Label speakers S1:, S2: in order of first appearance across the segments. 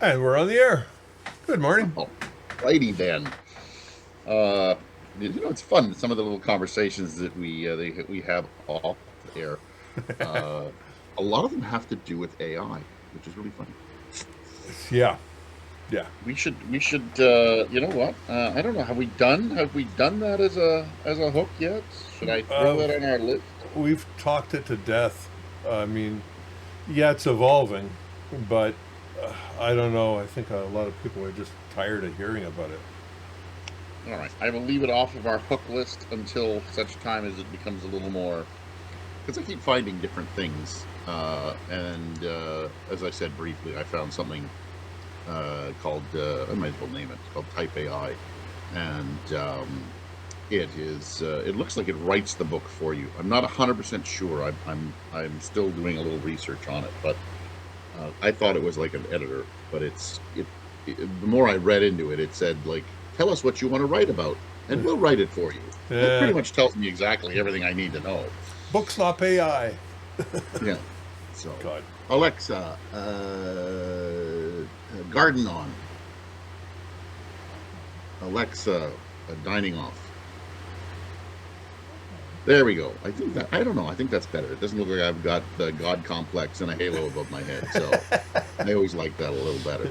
S1: And we're on the air. Good morning.
S2: Oh, righty then. Uh, it's fun. Some of the little conversations that we have off air. Uh, a lot of them have to do with AI, which is really funny.
S1: Yeah, yeah.
S2: We should. You know what? I don't know. Have we done that as a hook yet? Should I throw
S1: Uh,
S2: that on our list?
S1: we've talked it to death. I mean, yeah, it's evolving, but I don't know. I think a lot of people are just tired of hearing about it.
S2: All right. I will leave it off of our hook list until such time as it becomes a little more. Because I keep finding different things, and as I said briefly, I found something called I might as well name it. It's called Type AI, and it looks like it writes the book for you. I'm not 100% sure. I'm still doing a little research on it, but I thought it was like an editor. But the more I read into it, it said like, tell us what you want to write about, and we'll write it for you. That
S1: Yeah,
S2: pretty much tells me exactly everything I need to know.
S1: book slop AI.
S2: Yeah. So,
S1: God.
S2: Alexa, garden on. Alexa, dining off. There we go. I don't know. I think that's better. It doesn't look like I've got the God complex and a halo above my head. So I always like that a little better.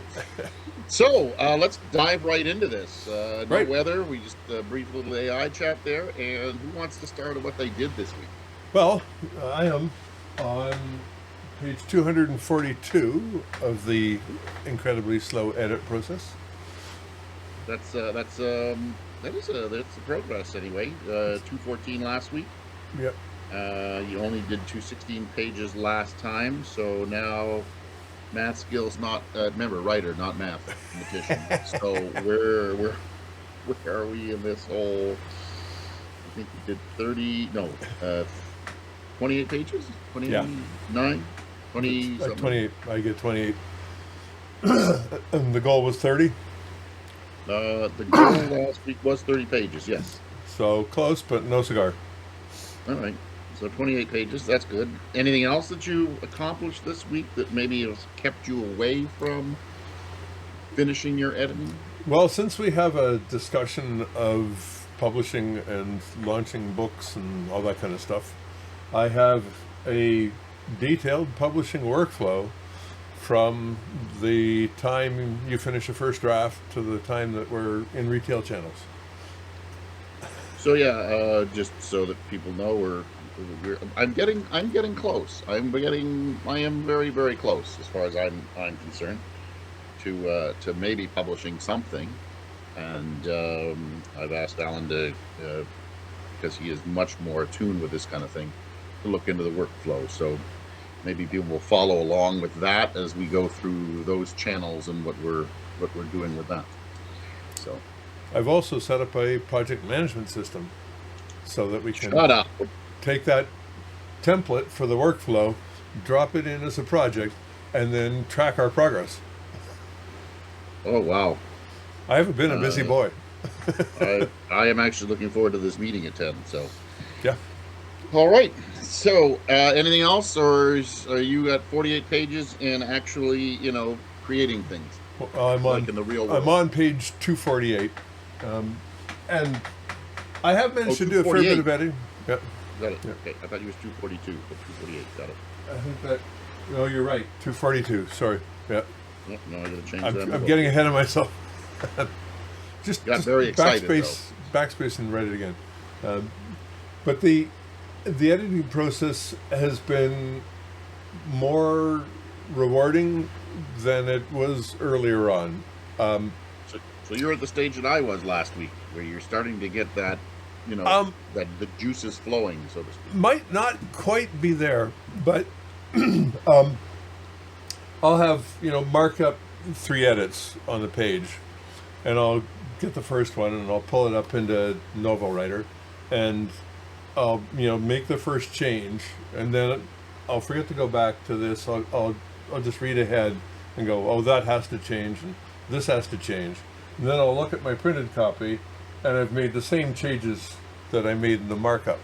S2: So let's dive right into this. No
S1: Right.
S2: weather. We just brief little AI chat there. And who wants to start on what they did this week?
S1: Well, I am on page 242 of the incredibly slow edit process.
S2: That's a progress anyway. 214 last week.
S1: Yep.
S2: You only did 216 pages last time, so now math skills not remember writer, not mathematician. So where are we in this whole? I think you did 30 no 28 pages,
S1: Yeah.
S2: 29, 20
S1: Like
S2: something.
S1: 28. I get 28. And the goal was 30.
S2: The goal last week was 30 pages. Yes.
S1: So close, but no cigar.
S2: All right. So 28 pages. That's good. Anything else that you accomplished this week that maybe has kept you away from finishing your editing?
S1: Well, since we have a discussion of publishing and launching books and all that kind of stuff, I have a detailed publishing workflow from the time you finish a first draft to the time that we're in retail channels.
S2: So yeah, just so that people know, I'm getting close. I am very very close as far as I'm concerned to maybe publishing something. And I've asked Alan to because he is much more attuned with this kind of thing to look into the workflow. So maybe people will follow along with that as we go through those channels and what we're doing with that. So
S1: I've also set up a project management system so that we can
S2: shut up.
S1: take that template for the workflow, drop it in as a project, and then track our progress.
S2: Oh wow.
S1: I haven't been a busy
S2: Uh,
S1: boy.
S2: I am actually looking forward to this meeting at 10. So
S1: Yeah.
S2: all right. So anything else, are you at 48 pages and actually creating things
S1: Well,
S2: like in the real
S1: I'm
S2: world?
S1: on page 248, um, and I have
S2: Oh,
S1: managed to do a fair bit
S2: 248.
S1: of editing. Yeah,
S2: Got it.
S1: yeah.
S2: Okay, I thought you was 242, but 248. Got it.
S1: I think that. No, you're right. 242. Sorry. Yeah,
S2: Yep, no, I gotta change
S1: I'm,
S2: that in the
S1: I'm
S2: book.
S1: getting ahead of myself. just
S2: Got
S1: just
S2: very excited though.
S1: backspace, and write it again. Um, but the editing process has been more rewarding than it was earlier on. Um,
S2: So you're at the stage that I was last week, where you're starting to get that, you know,
S1: um,
S2: that the juice is flowing, so to speak.
S1: might not quite be there, but um, I'll have mark up 3 edits on the page, and I'll get the first one and I'll pull it up into Novel Writer, and I'll make the first change, and then I'll forget to go back to this. I'll just read ahead and go, oh, that has to change, and this has to change, and then I'll look at my printed copy, and I've made the same changes that I made in the markup,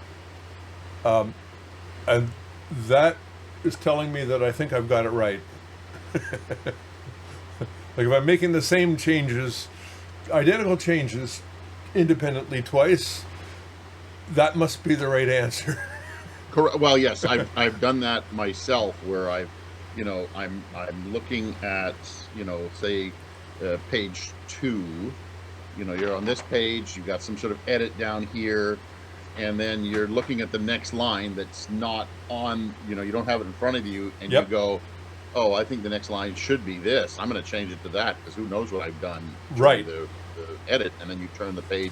S1: and that is telling me that I think I've got it right. Like if I'm making the same changes, identical changes, independently twice, that must be the right answer.
S2: Correct. Well, yes, I've done that myself, where I'm looking at, say, page 2. You're on this page. You've got some sort of edit down here, and then you're looking at the next line that's not on. You don't have it in front of you, and you
S1: Yep.
S2: go, "Oh, I think the next line should be this. I'm going to change it to that because who knows what I've done during
S1: Right.
S2: the edit." And then you turn the page,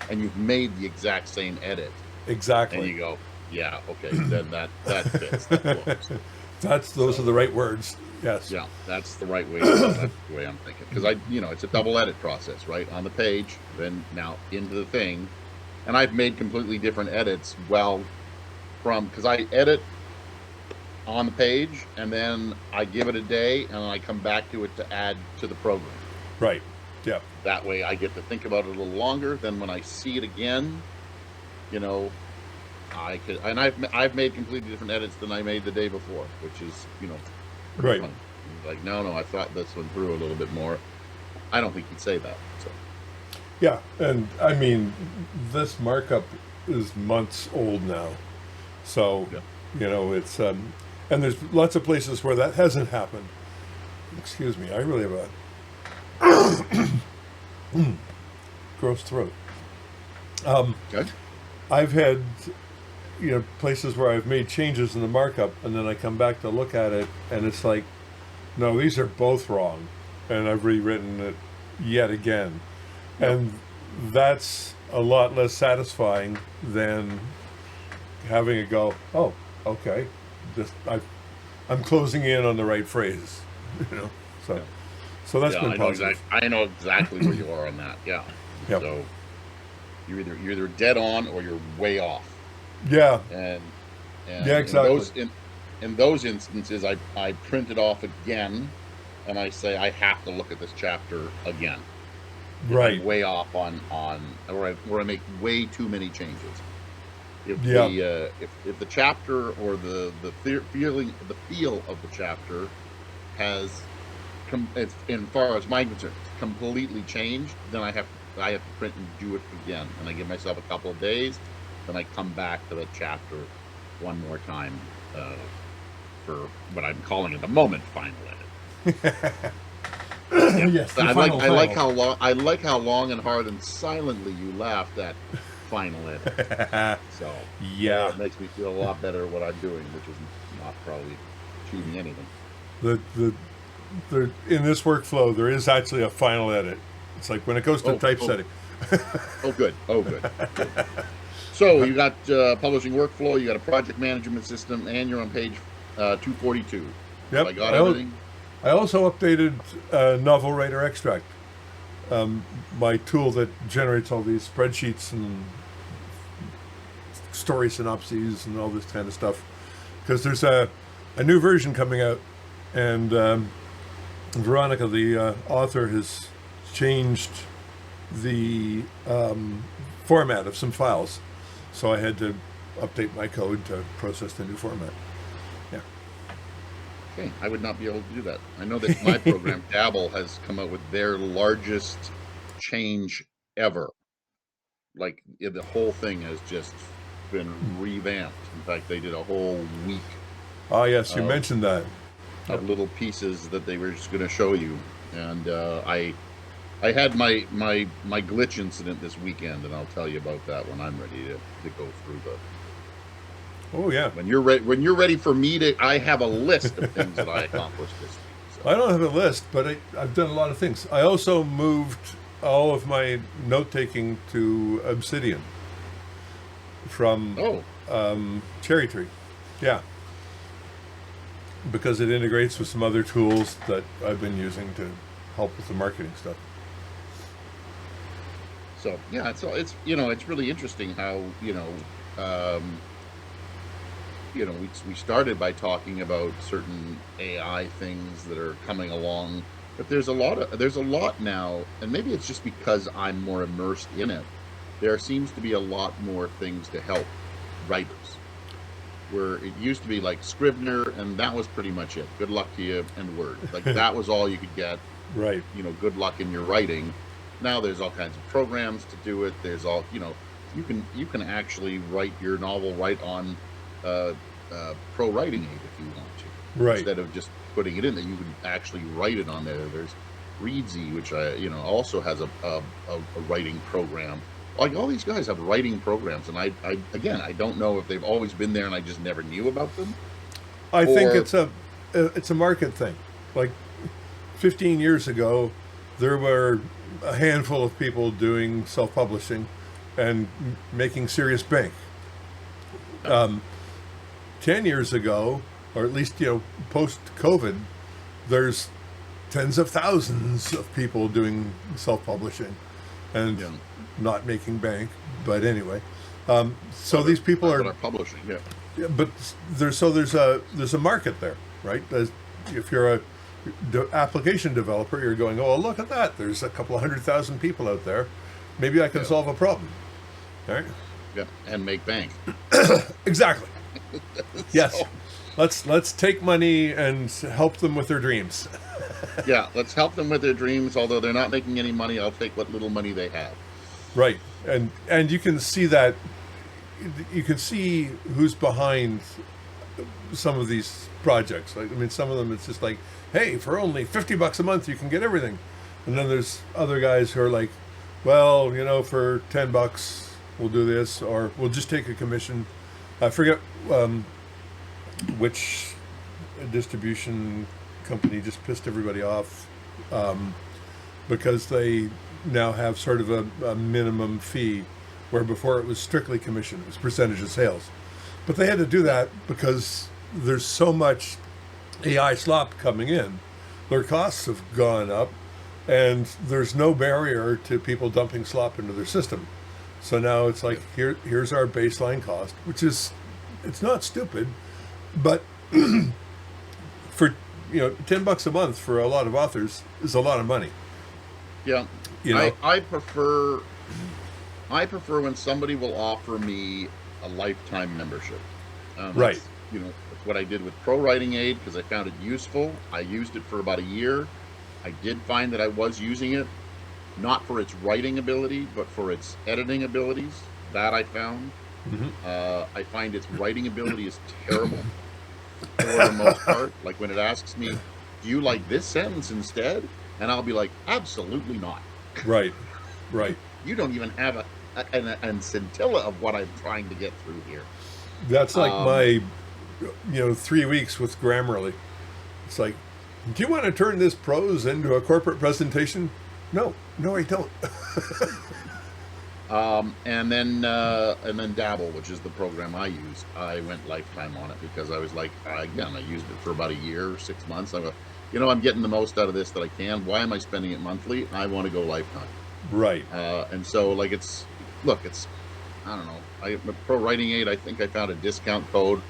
S2: and you've made the exact same edit,
S1: Exactly.
S2: and you go, "Yeah, okay, then that fits. That works."
S1: Those are the right words. Yes.
S2: Yeah, that's the right way. That's the way I'm thinking, because it's a double edit process, right? On the page, then now into the thing, and I've made completely different edits. Well, because I edit on the page, and then I give it a day, and I come back to it to add to the program.
S1: Right. Yeah.
S2: That way, I get to think about it a little longer. Then when I see it again, I could, and I've made completely different edits than I made the day before, which is pretty
S1: Right.
S2: funny. Like, no, I thought this one through a little bit more. I don't think he'd say that. So
S1: Yeah. And I mean, this markup is months old now. So,
S2: yeah.
S1: it's, and there's lots of places where that hasn't happened. Excuse me. I really have a gross throat.
S2: Okay.
S1: I've had, places where I've made changes in the markup, and then I come back to look at it, and it's like, no, these are both wrong, and I've rewritten it yet again, and that's a lot less satisfying than having it go, oh, okay, I'm closing in on the right phrase, so.
S2: Yeah.
S1: So that's been
S2: I know
S1: positive.
S2: I know exactly where you are on that. Yeah.
S1: Yep.
S2: So you're either dead on or you're way off.
S1: Yeah.
S2: And
S1: Yeah, exactly.
S2: In those instances, I print it off again, and I say I have to look at this chapter again.
S1: Right.
S2: I'm way off on where I make way too many changes. If if the chapter or the feel of the chapter has as far as my concern, it's completely changed, then I have to print and do it again, and I give myself a couple of days. Then I come back to the chapter one more time for what I'm calling at the moment final edit.
S1: Yes.
S2: I like how long and hard and silently you laughed at final edit. So
S1: Yeah.
S2: it makes me feel a lot better at what I'm doing, which is not probably achieving anything.
S1: In this workflow, there is actually a final edit. It's like when it goes to typesetting.
S2: Good. So you got publishing workflow, you got a project management system, and you're on page 242.
S1: Yep.
S2: I got everything.
S1: I also updated Novel Writer Extract, my tool that generates all these spreadsheets and story synopses and all this kind of stuff. Because there's a new version coming out, and Veronica, the author, has changed the format of some files. So I had to update my code to process the new format. Yeah.
S2: Okay, I would not be able to do that. I know that my program, Dabble, has come out with their largest change ever. Like, the whole thing has just been revamped. In fact, they did a whole week.
S1: Oh, yes, you mentioned that.
S2: Of little pieces that they were just going to show you. And I had my glitch incident this weekend, and I'll tell you about that when I'm ready to go through the.
S1: Oh yeah.
S2: When you're ready for me to, I have a list of things that I accomplished this week. So.
S1: I don't have a list, but I've done a lot of things. I also moved all of my note taking to Obsidian from Cherry Tree. Yeah. Because it integrates with some other tools that I've been using to help with the marketing stuff.
S2: So yeah, it's it's really interesting how we started by talking about certain AI things that are coming along, but there's a lot now, and maybe it's just because I'm more immersed in it. There seems to be a lot more things to help writers. Where it used to be like Scrivener, and that was pretty much it. Good luck to you and Word. Like that was all you could get.
S1: Right.
S2: good luck in your writing. Now there's all kinds of programs to do it. There's all, you can actually write your novel right on uh, Pro Writing Aid if you want to,
S1: Right.
S2: instead of just putting it in there. You can actually write it on there. There's Reedsy, which also has a writing program. Like, all these guys have writing programs, and I don't know if they've always been there and I just never knew about them.
S1: I think
S2: Or
S1: it's a market thing. Like 15 years ago, there were a handful of people doing self-publishing and making serious bank. 10 years ago, or at least post-COVID, there's tens of thousands of people doing self-publishing and
S2: yeah,
S1: not making bank. But anyway, so these people
S2: that
S1: are,
S2: are publishing. Yeah,
S1: yeah, but there's a market there, right? If you're a application developer, you're going, oh, look at that. There's a couple of 100,000 people out there. Maybe I can
S2: yeah,
S1: solve a problem. All right.
S2: yeah, and make bank.
S1: Exactly. Yes.
S2: So,
S1: Let's take money and help them with their dreams.
S2: yeah, let's help them with their dreams. Although they're not making any money, I'll take what little money they have.
S1: Right. And you can see that. You can see who's behind some of these projects. Like, I mean, some of them it's just like, hey, for only $50 a month you can get everything, and then there's other guys who are like, well, for $10 we'll do this, or we'll just take a commission. I forget which distribution company just pissed everybody off because they now have sort of a minimum fee, where before it was strictly commission, it was percentage of sales. But they had to do that because there's so much AI slop coming in. Their costs have gone up, and there's no barrier to people dumping slop into their system. So now it's like, here's our baseline cost, which is, it's not stupid, but for $10 a month for a lot of authors is a lot of money.
S2: Yeah,
S1: You know,
S2: I prefer when somebody will offer me a lifetime membership.
S1: Right.
S2: That's what I did with Pro Writing Aid, because I found it useful. I used it for about a year. I did find that I was using it not for its writing ability, but for its editing abilities. That I found. I find its writing ability is terrible for the most part. Like, when it asks me, "Do you like this sentence instead?" and I'll be like, "Absolutely not."
S1: right, right.
S2: You don't even have a scintilla of what I'm trying to get through here.
S1: That's like my 3 weeks with Grammarly. It's like, do you want to turn this prose into a corporate presentation? No, I don't.
S2: And then Dabble, which is the program I use. I went lifetime on it because I was like, I used it for about a year, 6 months. I go, I'm getting the most out of this that I can. Why am I spending it monthly? I want to go lifetime.
S1: Right.
S2: And so, like, I don't know. With Pro Writing Aid, I think I found a discount code,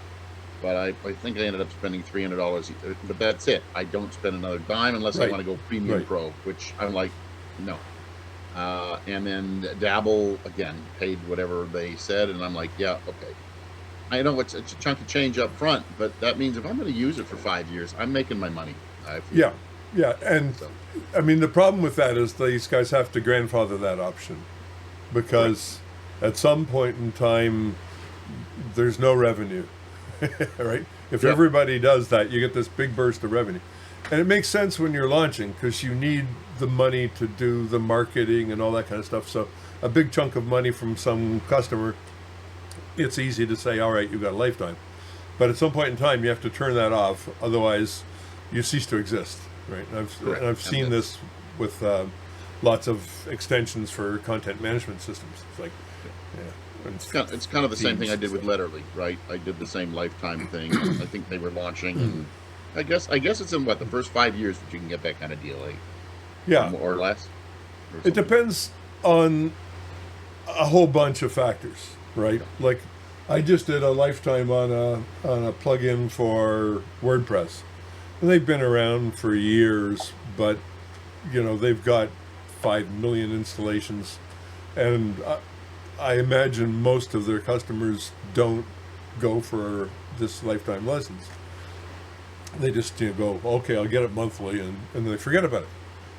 S2: but I think I ended up spending $300. But that's it. I don't spend another dime unless I
S1: Right.
S2: want to go Premium
S1: Right.
S2: Pro, which I'm like, no. And then Dabble, again, paid whatever they said, and I'm like, yeah, okay. I know it's a chunk of change up front, but that means if I'm going to use it for 5 years, I'm making my money.
S1: Yeah, and
S2: So,
S1: I mean, the problem with that is these guys have to grandfather that option, because at some point in time, there's no revenue, right? If
S2: Yep.
S1: everybody does that, you get this big burst of revenue. And it makes sense when you're launching, because you need the money to do the marketing and all that kind of stuff. So a big chunk of money from some customer, it's easy to say, all right, you've got a lifetime. But at some point in time, you have to turn that off. Otherwise, you cease to exist, right? And
S2: Correct.
S1: I've seen
S2: And
S1: this with lots of extensions for content management systems. It's like, yeah, and
S2: it's kind of the same thing I did
S1: themes
S2: with
S1: and stuff.
S2: Letterly, right? I did the same lifetime thing. I think they were launching, and I guess it's in the first 5 years that you can get that kind of deal, like,
S1: Yeah,
S2: more or less. Or
S1: it
S2: something.
S1: depends on a whole bunch of factors, right? Like, I just did a lifetime on a plugin for WordPress, and they've been around for years, but they've got 5 million installations, and I imagine most of their customers don't go for this lifetime license. They just go, okay, I'll get it monthly, and they forget about it.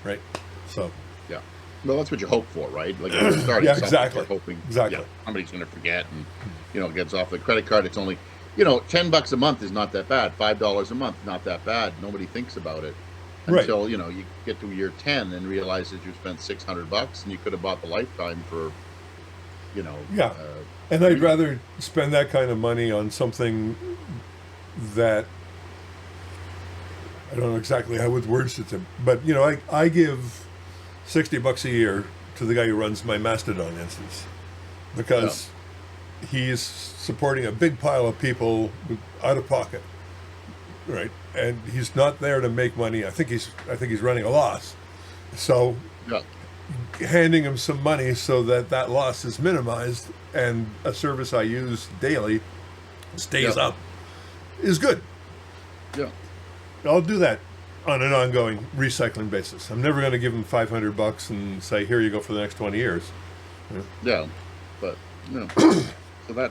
S1: right? So
S2: Yeah. Well, that's what you hope for, right? Like, when you're starting
S1: yeah,
S2: something,
S1: exactly,
S2: you're hoping,
S1: exactly.
S2: yeah, somebody's going to forget and, gets off the credit card. It's only, $10 a month is not that bad. $5 a month, not that bad. Nobody thinks about it
S1: Right.
S2: until, you get to year 10 and realize that you spent $600 and you could have bought the lifetime for,
S1: Yeah, and I'd
S2: 3.
S1: rather spend that kind of money on something that I don't know exactly how with words to, but I give $60 a year to the guy who runs my Mastodon instance because he's supporting a big pile of people out of pocket, right? And he's not there to make money. I think he's running a loss, so
S2: Yeah.
S1: handing him some money so that that loss is minimized and a service I use daily stays
S2: Yeah.
S1: up is good.
S2: Yeah.
S1: I'll do that on an ongoing recycling basis. I'm never going to give him $500 and say, "Here you go for the next 20 years."
S2: Yeah. But,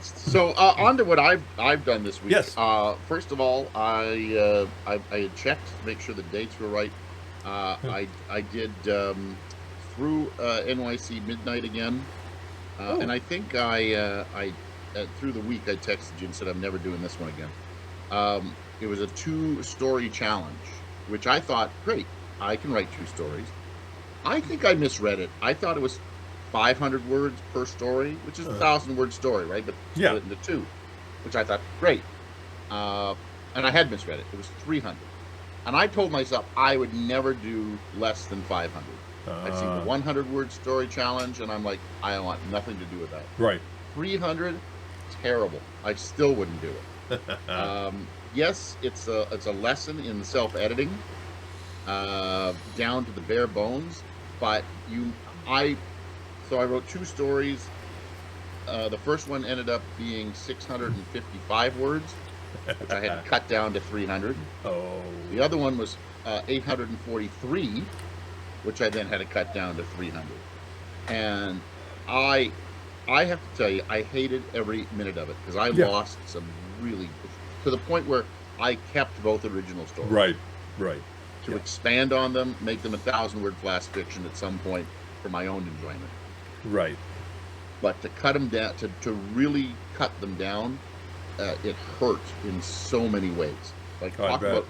S2: so on to what I've done this week.
S1: Yes.
S2: First of all, I had checked to make sure the dates were right. I did through NYC Midnight again, and I think I through the week I texted you and said I'm never doing this one again. It was a 2-story challenge, which I thought, great, I can write 2 stories. I think I misread it. I thought it was 500 words per story, which is a 1,000-word story, right? But split into 2, which I thought, great. And I had misread it. It was 300. And I told myself I would never do less than 500. I've seen the 100-word story challenge, and I'm like, I want nothing to do with that.
S1: Right.
S2: 300, terrible. I still wouldn't do it. Yes, it's a lesson in self-editing, down to the bare bones. But I wrote 2 stories. The first one ended up being 655 words, which I had cut down to 300.
S1: Oh.
S2: The other one was 843, which I then had to cut down to 300. And I have to tell you, I hated every minute of it because I lost some really, to the point where I kept both original stories.
S1: Right.
S2: To expand on them, make them 1,000-word flash fiction at some point for my own enjoyment.
S1: Right.
S2: But to cut them down, to really cut them down, it hurt in so many ways. Like, talk about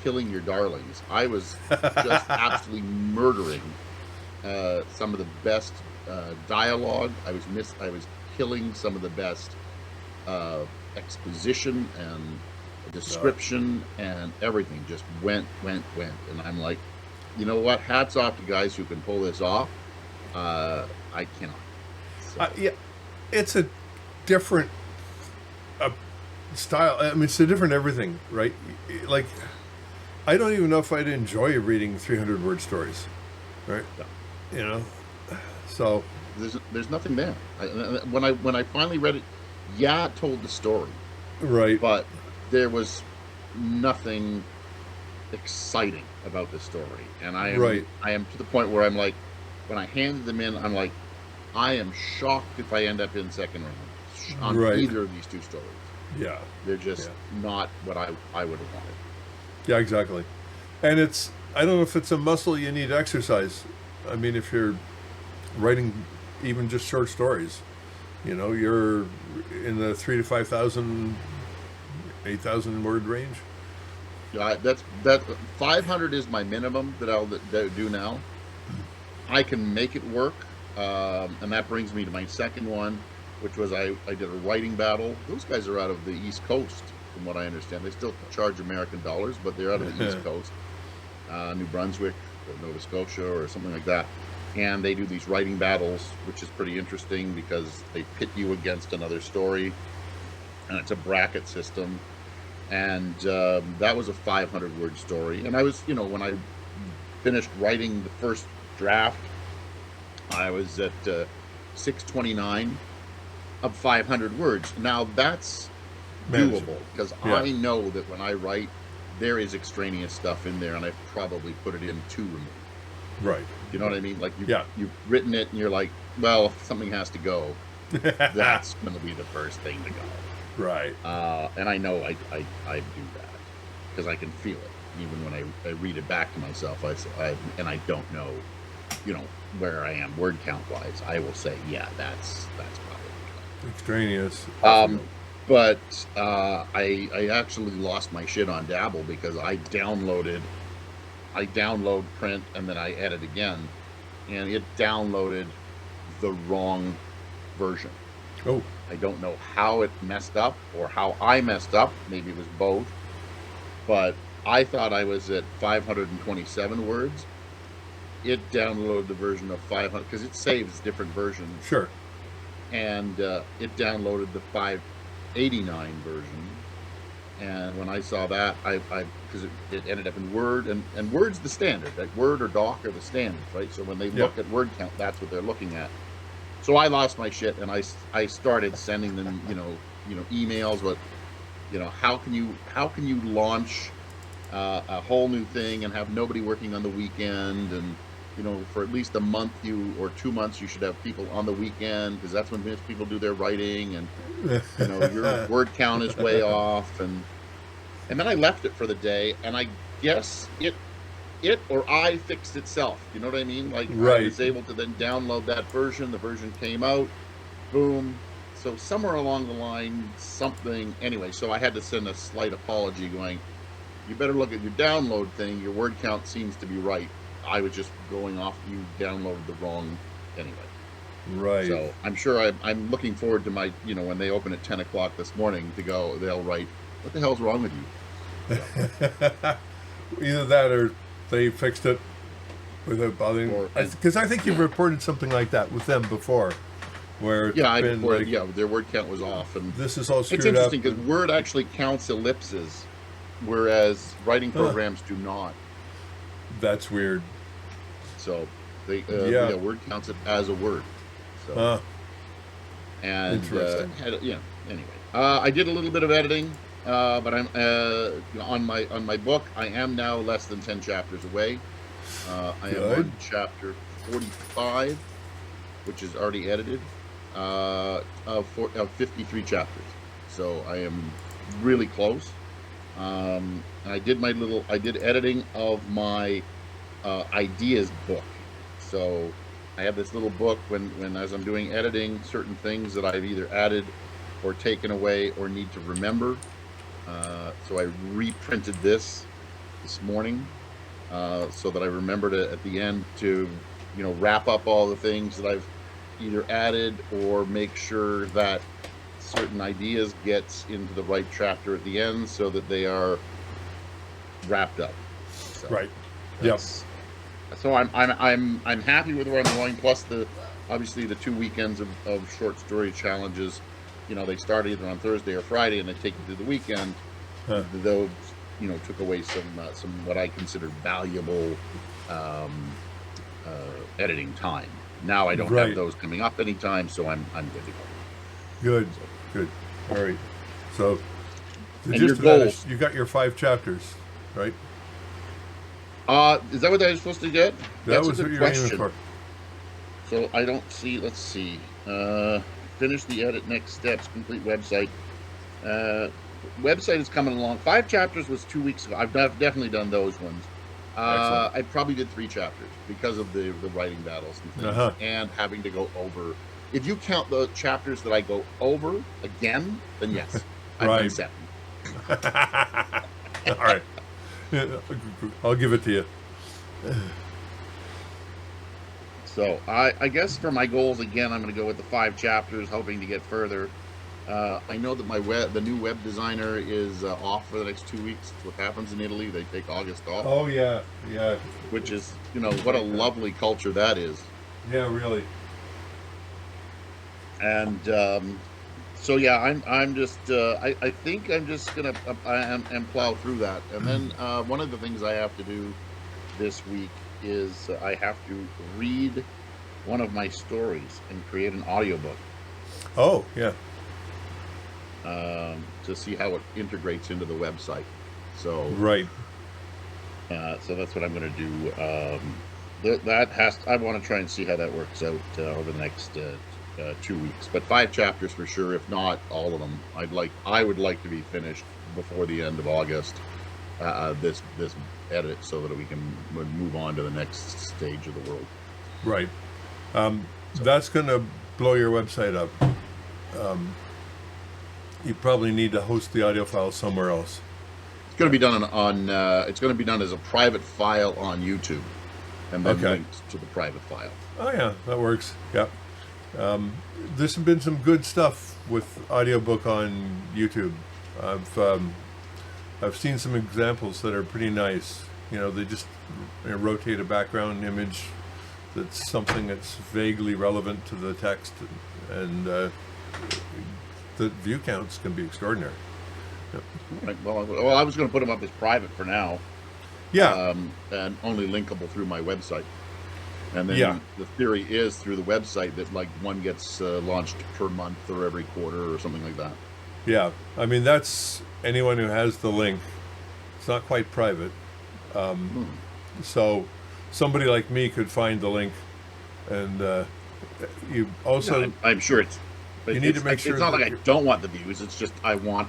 S2: killing your darlings. I was just absolutely murdering some of the best dialogue. I was killing some of the best exposition and description, and everything just went. And I'm like, you know what? Hats off to guys who can pull this off. I cannot. So.
S1: Yeah, it's a different style. I mean, it's a different everything, right? Like, I don't even know if I'd enjoy reading 300-word stories, right?
S2: Yeah.
S1: So
S2: there's nothing there. When I finally read it, it told the story,
S1: right,
S2: but there was nothing exciting about the story, and I am to the point where I'm like, when I handed them in, I'm like, I am shocked if I end up in second round on either of these 2 stories.
S1: Yeah,
S2: they're just not what I would have wanted.
S1: Yeah, exactly. And I don't know if it's a muscle you need to exercise. I mean, if you're writing even just short stories, you're in the 3,000 to 5,000, 8,000 word range.
S2: That 500 is my minimum that I'll do now. I can make it work, and that brings me to my second one, which was I did a writing battle. Those guys are out of the East Coast, from what I understand. They still charge American dollars, but they're out of the East Coast, New Brunswick or Nova Scotia or something like that. And they do these writing battles, which is pretty interesting because they pit you against another story, and it's a bracket system. And that was a 500-word story. And I was, when I finished writing the first draft, I was at 629 of 500 words. Now that's doable because I know that when I write, there is extraneous stuff in there, and I've probably put it in to remove.
S1: Right.
S2: You know what I mean? Like you've written it, and you're like, well, if something has to go, that's going to be the first thing to go.
S1: Right.
S2: And I know I do that because I can feel it. even when I read it back to myself, and I don't know, where I am word count wise, I will say, yeah, that's probably
S1: Extraneous.
S2: but I actually lost my shit on Dabble because I download print, and then I edit again, and it downloaded the wrong version.
S1: Oh.
S2: I don't know how it messed up or how I messed up. Maybe it was both. But I thought I was at 527 words. It downloaded the version of 500 because it saves different versions.
S1: Sure.
S2: And it downloaded the 589 version. And when I saw that, I because it ended up in Word, and Word's the standard. Like Word or Doc are the standards, right? So when they look at word count, that's what they're looking at. So I lost my shit, and I started sending them, emails. But how can you launch a whole new thing and have nobody working on the weekend? And for at least a month or 2 months, you should have people on the weekend, because that's when most people do their writing, and your word count is way off. And then I left it for the day, and I guess it or I fixed itself. You know what I mean? Like,
S1: right.
S2: I was able to then download that version. The version came out. Boom. So somewhere along the line, something. Anyway, so I had to send a slight apology going, you better look at your download thing. Your word count seems to be right. I was just going off. You downloaded the wrong. Anyway.
S1: Right.
S2: So I'm sure I'm looking forward to my, when they open at 10 o'clock this morning to go, they'll write, what the hell's wrong with you?
S1: So. Either that or they fixed it without bothering. Because I think you've reported something like that with them before, where
S2: their word count was off, and
S1: this is all screwed
S2: up. It's interesting because
S1: and
S2: Word actually counts ellipses, whereas writing programs do not.
S1: That's weird.
S2: So Word counts it as a word. So and anyway, I did a little bit of editing. But I'm on my book. I am now less than 10 chapters away. I am on chapter 45, which is already edited, of 53 chapters. So I am really close. And I did editing of my ideas book. So I have this little book when as I'm doing editing, certain things that I've either added or taken away or need to remember. So I reprinted this morning so that I remembered it at the end to, wrap up all the things that I've either added or make sure that certain ideas gets into the right chapter at the end so that they are wrapped up. So
S1: right. Yes.
S2: So I'm happy with where I'm going. Plus obviously the 2 weekends of short story challenges. They start either on Thursday or Friday, and they take you through the weekend. Those, took away some what I consider valuable editing time. Now I don't have those coming up anytime, so I'm good to go.
S1: Good. All right. So the
S2: gist of that is
S1: you got your 5 chapters, right?
S2: Is that what I was supposed to get?
S1: That's was what you're aiming for.
S2: So I don't see. Let's see. Finish the edit, next steps, complete website. Website is coming along. 5 chapters was 2 weeks ago. I've definitely done those ones. I probably did 3 chapters because of the writing battles and things, and having to go over. If you count the chapters that I go over again, then yes, I've done 7.
S1: All right. I'll give it to you.
S2: So I guess for my goals, again, I'm going to go with the 5 chapters, hoping to get further. I know that the new web designer is off for the next 2 weeks. It's what happens in Italy. They take August off.
S1: Oh, yeah.
S2: Which is, what a lovely culture that is.
S1: Yeah, really.
S2: And so, yeah, I'm just, I think I'm just going to plow through that. And then one of the things I have to do this week is I have to read one of my stories and create an audiobook.
S1: Oh, yeah.
S2: To see how it integrates into the website. So
S1: right.
S2: So that's what I'm going to do. I want to try and see how that works out over the next 2 weeks. But 5 chapters for sure, if not all of them. I would like to be finished before the end of August. this edit so that we can move on to the next stage of the world.
S1: Right. That's going to blow your website up. You probably need to host the audio file somewhere else.
S2: It's going to be done it's going to be done as a private file on YouTube, and then linked to the private file.
S1: Oh yeah, that works. Yep. There's been some good stuff with audiobook on YouTube. I've seen some examples that are pretty nice. You know, they just rotate a background image that's something that's vaguely relevant to the text, and the view counts can be extraordinary. Yep.
S2: Right. Well, I was going to put them up as private for now.
S1: Yeah.
S2: And only linkable through my website. And then the theory is through the website that like one gets launched per month or every quarter or something like that.
S1: Yeah. I mean, that's anyone who has the link. It's not quite private. So somebody like me could find the link, and you also...
S2: Yeah, I'm sure it's...
S1: You need to make sure...
S2: It's not like I don't want the views. It's just I want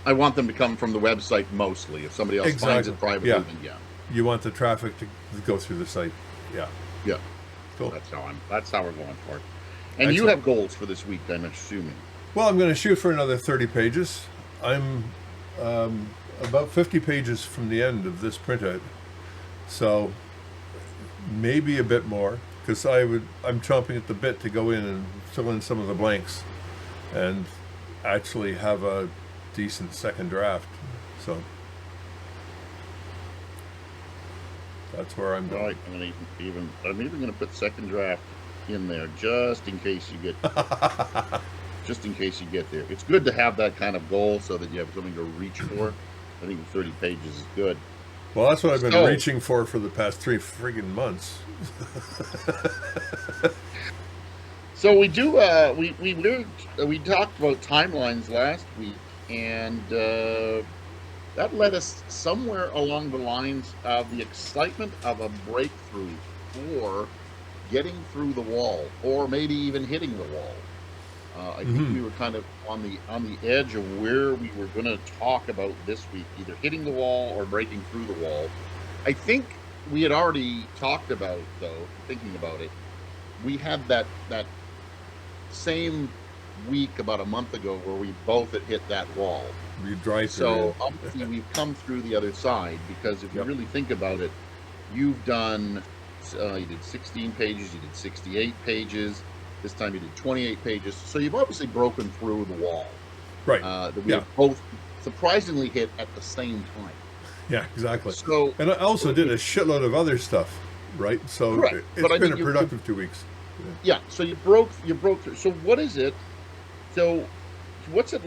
S2: them to come from the website mostly. If somebody else finds it privately, then
S1: you want the traffic to go through the site. Yeah.
S2: Yeah.
S1: Cool.
S2: That's how we're going for it. And excellent. You have goals for this week, I'm assuming.
S1: Well, I'm going to shoot for another 30 pages. I'm about 50 pages from the end of this printout, so maybe a bit more, because I'm chomping at the bit to go in and fill in some of the blanks and actually have a decent second draft. So that's where I'm going.
S2: Right. I'm even going to put second draft in there just in case you get there. It's good to have that kind of goal so that you have something to reach for. I think 30 pages is good.
S1: Well, that's what I've been reaching for the past 3 friggin' months.
S2: So we do. We talked about timelines last week, and that led us somewhere along the lines of the excitement of a breakthrough, or getting through the wall, or maybe even hitting the wall. I think we were kind of on the edge of where we were going to talk about this week, either hitting the wall or breaking through the wall. I think we had already talked about, though, thinking about it, we had that same week about a month ago where we both had hit that wall. So obviously we've come through the other side, because if you really think about it, you've done, you did 16 pages, you did 68 pages. This time you did 28 pages. So you've obviously broken through the wall.
S1: Right.
S2: That we have both surprisingly hit at the same time.
S1: Yeah, exactly.
S2: So,
S1: and I also did a shitload of other stuff, right? So it's been a productive 2 weeks.
S2: Yeah. So you broke through. So what is it? So what's it?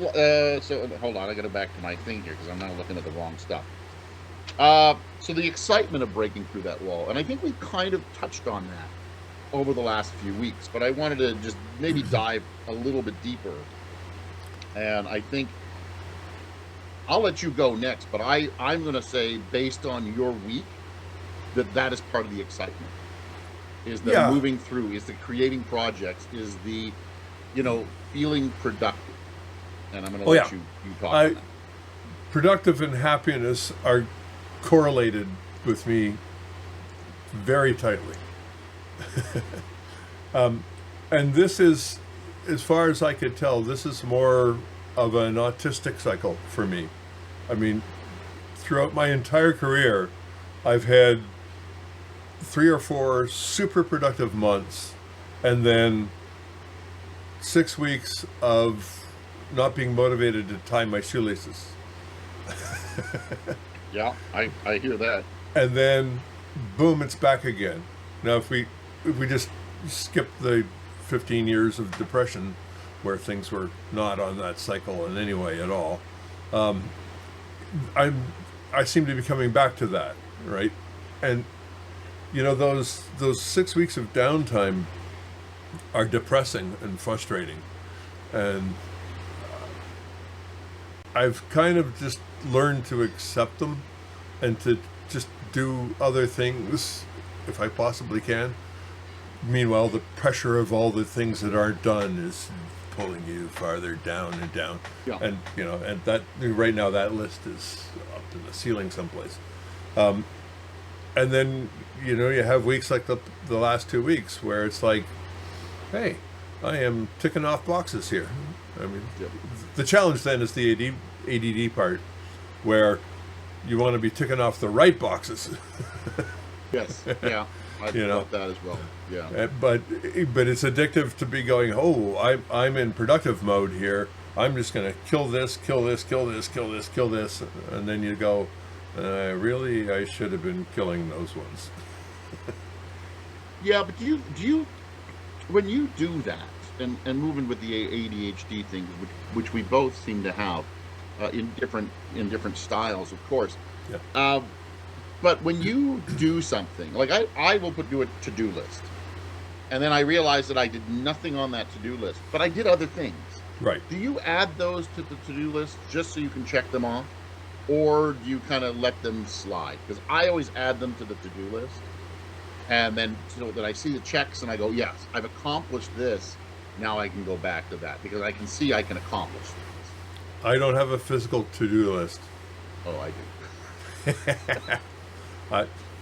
S2: So hold on, I got to go back to my thing here because I'm now looking at the wrong stuff. So the excitement of breaking through that wall, and I think we kind of touched on that over the last few weeks, but I wanted to just maybe dive a little bit deeper. And I think I'll let you go next, but I'm going to say, based on your week, that is part of the excitement. Is the moving through, is the creating projects, is the, feeling productive. And I'm going to let you talk on that.
S1: Productive and happiness are correlated with me very tightly. And this is, as far as I could tell, this is more of an autistic cycle for me. I mean, throughout my entire career, I've had 3 or 4 super productive months, and then 6 weeks of not being motivated to tie my shoelaces.
S2: Yeah, I hear that.
S1: And then, boom, it's back again. Now, if we just skip the 15 years of depression where things were not on that cycle in any way at all, I seem to be coming back to that, right? And those 6 weeks of downtime are depressing and frustrating, and I've kind of just learned to accept them and to just do other things if I possibly can. Meanwhile, the pressure of all the things that aren't done is pulling you farther down and down.
S2: Yeah.
S1: And and that right now that list is up to the ceiling someplace. And then you have weeks like the last 2 weeks where it's like, hey, I am ticking off boxes here. I mean,
S2: Yeah.
S1: the challenge then is the ADD part, where you want to be ticking off the right boxes.
S2: Yes. Yeah. I thought that as well. Yeah.
S1: But it's addictive to be going, oh, I'm in productive mode here. I'm just going to kill this, kill this, kill this, kill this, kill this, and then you go, really, I should have been killing those ones.
S2: Yeah, but do you when you do that and moving with the ADHD thing, which we both seem to have in different styles, of course.
S1: Yeah.
S2: But when you do something, like I will do a to-do list, and then I realize that I did nothing on that to-do list, but I did other things.
S1: Right.
S2: Do you add those to the to-do list just so you can check them off, or do you kind of let them slide? Because I always add them to the to-do list, and then so that I see the checks and I go, yes, I've accomplished this. Now I can go back to that because I can see I can accomplish things.
S1: I don't have a physical to-do list.
S2: Oh, I do.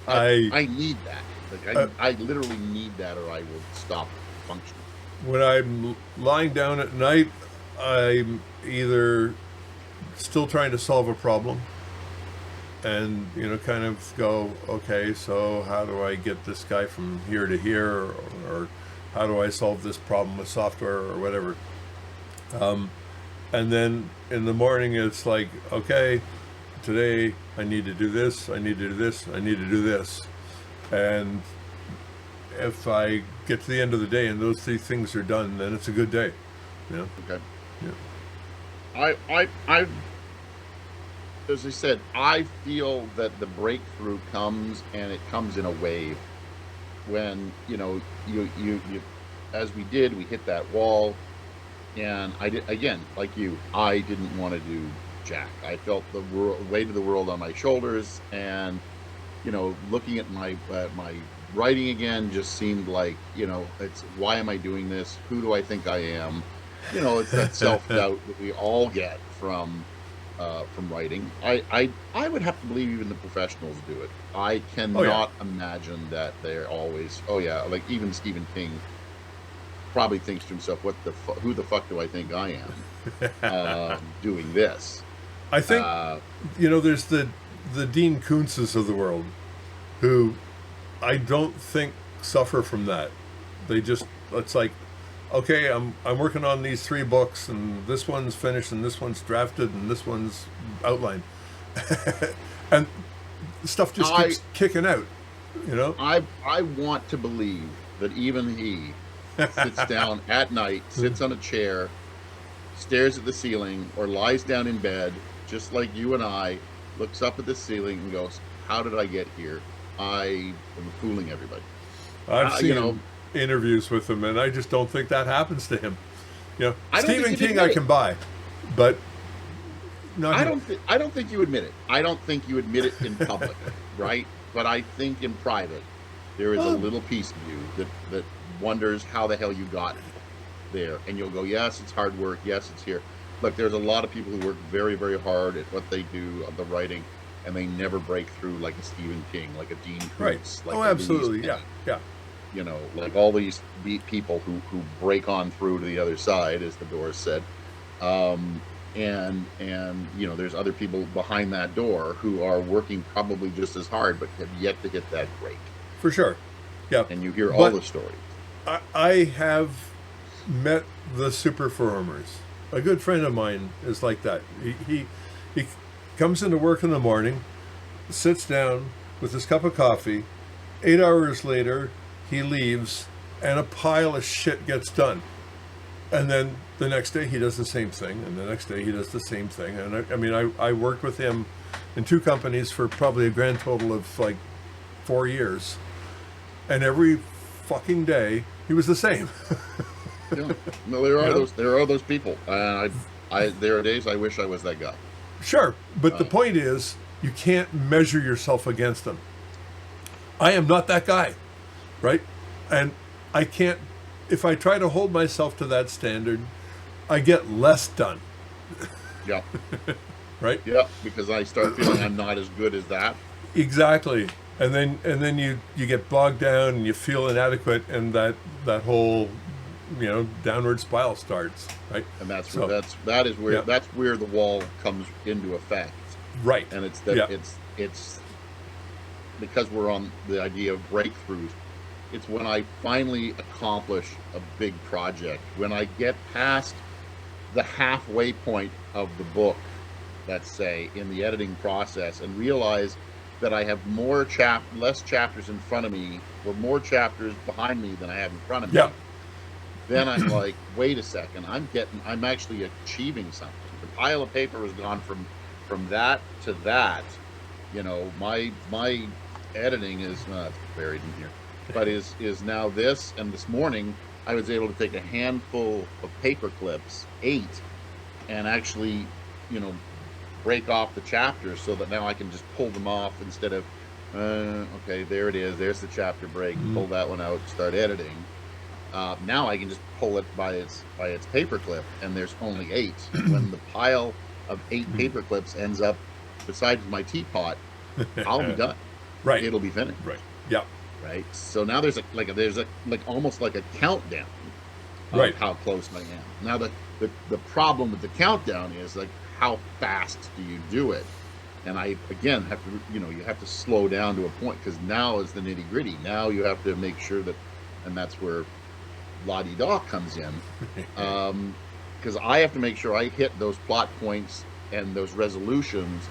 S1: I
S2: need that. Like I literally need that, or I will stop functioning.
S1: when I'm lying down at night, I'm either still trying to solve a problem and kind of go, okay, so how do I get this guy from here to here, or how do I solve this problem with software or whatever. And then in the morning it's like, okay, today I need to do this, I need to do this, I need to do this. And if I get to the end of the day and those three things are done, then it's a good day.
S2: Okay.
S1: Yeah.
S2: I as I said, I feel that the breakthrough comes, and it comes in a wave. When you as we hit that wall, and I did again, like you. I didn't want to do jack. I felt the weight of the world on my shoulders, and looking at my writing again just seemed like, it's, why am I doing this? Who do I think I am? It's that self-doubt that we all get from writing. I would have to believe even the professionals do it. I cannot imagine that they're always, like even Stephen King probably thinks to himself, who the fuck do I think I am doing this?
S1: I think there's the Dean Kuntzes of the world who I don't think suffer from that. It's like, okay, I'm working on these 3 books, and this one's finished, and this one's drafted, and this one's outlined, and stuff just keeps kicking out.
S2: I want to believe that even he sits down at night, sits on a chair, stares at the ceiling, or lies down in bed, just like you and I, looks up at the ceiling and goes, how did I get here? I am fooling everybody.
S1: I've seen interviews with him, and I just don't think that happens to him. Stephen King I can buy, but not
S2: I don't think you admit it. I don't think you admit it in public, right? But I think in private, there is a little piece of you that wonders how the hell you got there, and you'll go, yes, it's hard work. Yes, it's here. Look, there's a lot of people who work very, very hard at what they do on the writing, and they never break through like a Stephen King, like a Dean Koontz.
S1: Right.
S2: Like
S1: Absolutely. Yeah.
S2: Like all these people who break on through to the other side, as the Doors said. And there's other people behind that door who are working probably just as hard, but have yet to hit that break.
S1: For sure. Yeah.
S2: And you hear all the stories.
S1: I have met the super performers. A good friend of mine is like that. He comes into work in the morning, sits down with his cup of coffee. 8 hours later, he leaves, and a pile of shit gets done. And then the next day he does the same thing, and the next day he does the same thing. And I worked with him in 2 companies for probably a grand total of like 4 years, and every fucking day he was the same.
S2: Yeah. No, there are those people, and there are days I wish I was that guy.
S1: Sure, but the point is, you can't measure yourself against them. I am not that guy, right? And I can't, if I try to hold myself to that standard, I get less done,
S2: Yeah.
S1: right?
S2: Yeah. Because I start feeling I'm not as good as that.
S1: Exactly. And then you get bogged down and you feel inadequate, and that whole downward spiral starts, right?
S2: And that's where
S1: So
S2: that is where
S1: yeah,
S2: that's where the wall comes into effect.
S1: right.
S2: And it's that
S1: Yeah,
S2: it's because we're on the idea of breakthroughs. It's when I finally accomplish a big project, when I get past the halfway point of the book, let's say, in the editing process, and realize that I have less chapters in front of me, or more chapters behind me than I have in front of me.
S1: yeah,
S2: Then I'm like, wait a second, I'm actually achieving something. The pile of paper has gone from that to that. My editing is it's buried in here, but is now this. And this morning I was able to take a handful of paper clips, 8, and actually, break off the chapters so that now I can just pull them off instead of okay, there it is, there's the chapter break, pull that one out, start editing. Now I can just pull it by its paper clip, and there's only 8. When the pile of 8 paper clips ends up beside my teapot, I'll be done.
S1: right,
S2: It'll be finished.
S1: right. Yeah,
S2: Right. So now there's almost like a countdown of
S1: right.
S2: how close I am. Now the problem with the countdown is, like, how fast do you do it? And I again have to you have to slow down to a point, because now is the nitty gritty. Now you have to make sure that, and that's where la-di-da comes in, because I have to make sure I hit those plot points and those resolutions,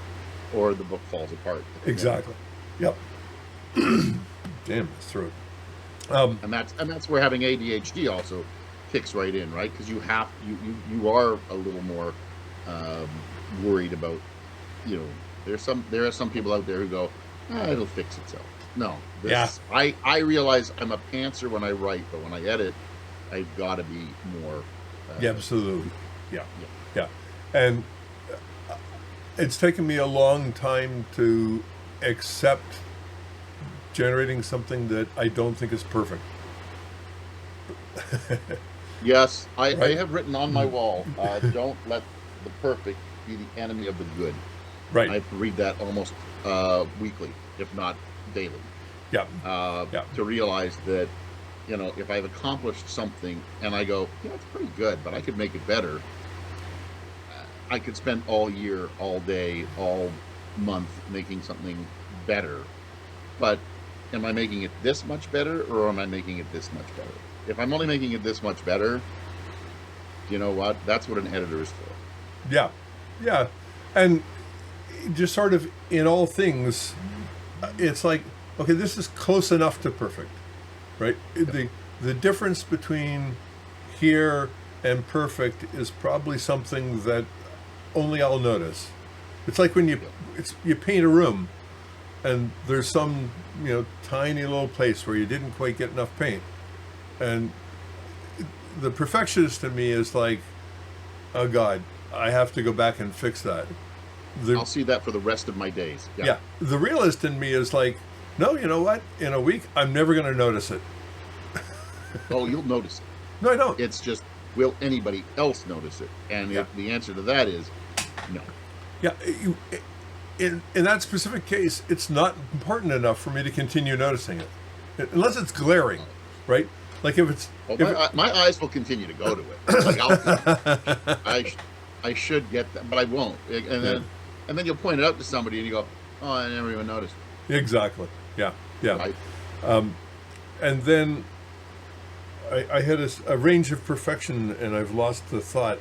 S2: or the book falls apart.
S1: Exactly. Yep. Damn, my throat.
S2: And that's where having ADHD also kicks right in, right? Because you are a little more worried about, there are some people out there who go, it'll fix itself. No, I realize I'm a pantser when I write, but when I edit, I've got to be more.
S1: Yeah, absolutely. Yeah. And it's taken me a long time to accept generating something that I don't think is perfect.
S2: Yes, I
S1: Right?
S2: have written on my wall, don't let the perfect be the enemy of the good.
S1: Right.
S2: I have to read that almost weekly, if not daily,
S1: Yeah. Yeah.
S2: to realize that, if I've accomplished something and I go, it's pretty good, but I could make it better, I could spend all year, all day, all month making something better. But am I making it this much better, or am I making it this much better? If I'm only making it this much better, you know what? That's what an editor is for.
S1: Yeah. Yeah. And just sort of in all things, it's like, okay, this is close enough to perfect, right? The difference between here and perfect is probably something that only I'll notice. It's like when you paint a room, and there's some tiny little place where you didn't quite get enough paint, and the perfectionist in me is like, oh God, I have to go back and fix that.
S2: I'll see that for the rest of my days.
S1: Yeah. The realist in me is like, no, you know what? In a week, I'm never going to notice it.
S2: Oh, you'll notice it.
S1: No, I don't.
S2: It's just, will anybody else notice it? And the answer to that is no.
S1: Yeah. In that specific case, it's not important enough for me to continue noticing it, unless it's glaring, right? Like if it's...
S2: my eyes will continue to go to it. Like I should get that, but I won't. And then you'll point it out to somebody and you go, oh, I never even noticed.
S1: Exactly. Yeah. Yeah.
S2: Right?
S1: And then I had a range of perfection, and I've lost the thought.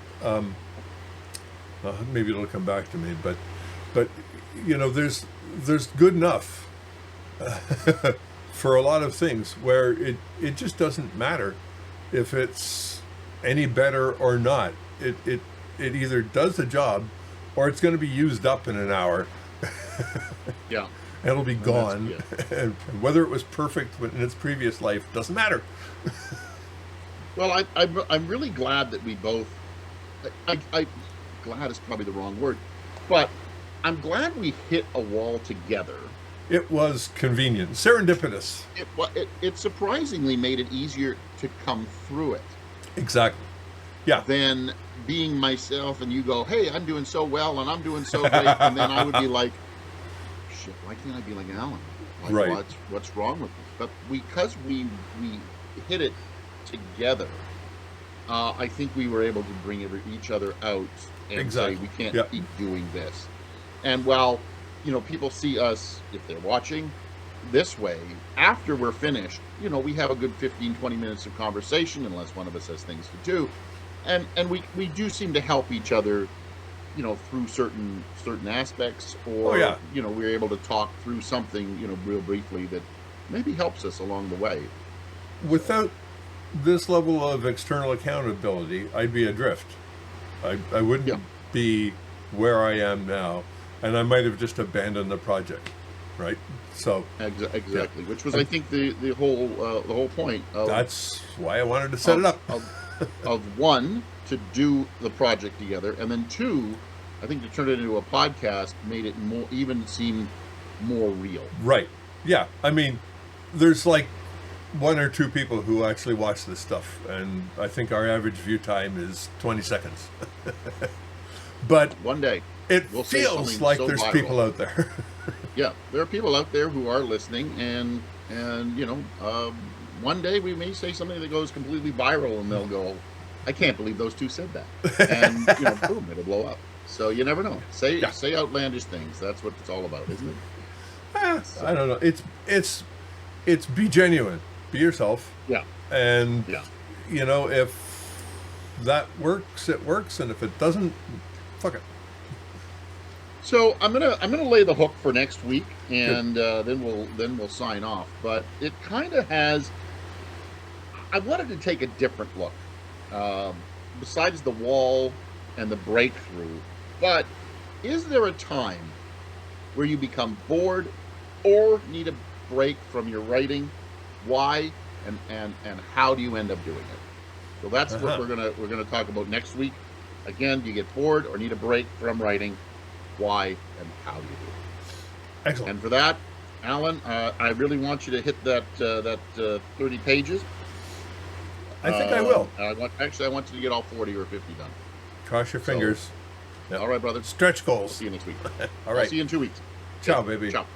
S1: Maybe it'll come back to me, but there's good enough for a lot of things where it just doesn't matter if it's any better or not. It either does the job, or it's going to be used up in an hour.
S2: Yeah.
S1: And it'll be gone. And whether it was perfect in its previous life doesn't matter.
S2: Well, I'm really glad that we both. Glad is probably the wrong word, but I'm glad we hit a wall together.
S1: It was convenient, serendipitous.
S2: It surprisingly made it easier to come through it.
S1: Exactly. Yeah.
S2: than being myself and you go, hey, I'm doing so well and I'm doing so great. And then I would be like, shit, why can't I be like Alan? Like,
S1: Right.
S2: what's wrong with me? But because we hit it together, I think we were able to bring each other out and
S1: Exactly.
S2: say we can't
S1: Yep.
S2: keep doing this. And while people see us, if they're watching this way, after we're finished, we have a good 15-20 minutes of conversation, unless one of us has things to do, and we do seem to help each other, through certain aspects, or
S1: Oh, yeah.
S2: we're able to talk through something, real briefly, that maybe helps us along the way.
S1: Without this level of external accountability, I'd be adrift. I wouldn't
S2: Yeah.
S1: be where I am now, and I might have just abandoned the project, right? So
S2: Exactly, which was, I think, the whole point of
S1: that's why I wanted to set it up.
S2: of one, to do the project together, and then two, I think, to turn it into a podcast made it seem more real.
S1: Right. Yeah. I mean, there's like one or two people who actually watch this stuff, and I think our average view time is 20 seconds. But
S2: One day,
S1: it
S2: we'll say
S1: feels
S2: something
S1: like
S2: so
S1: there's
S2: viral.
S1: people out there.
S2: Yeah, there are people out there who are listening, and one day we may say something that goes completely viral, and they'll go, "I can't believe those two said that," and boom, it'll blow up. So you never know. Say outlandish things. That's what it's all about, isn't it?
S1: I don't know. It's be genuine, be yourself,
S2: Yeah,
S1: and
S2: yeah.
S1: if that works, it works, and if it doesn't, fuck it.
S2: So I'm gonna lay the hook for next week, and then we'll sign off. But it kind of has. I wanted to take a different look, besides the wall and the breakthrough. But is there a time where you become bored or need a break from your writing? Why and how do you end up doing it? So that's what we're gonna talk about next week. Again, do you get bored or need a break from writing? Why and how do you do it?
S1: Excellent.
S2: And for that, Alan, I really want you to hit that 30 pages.
S1: I think I will.
S2: I want you to get all 40 or 50 done.
S1: Cross your fingers. Yep.
S2: All right, brother.
S1: Stretch goals.
S2: See you next week.
S1: All right.
S2: I'll see you in 2 weeks.
S1: Ciao, baby.
S2: Ciao.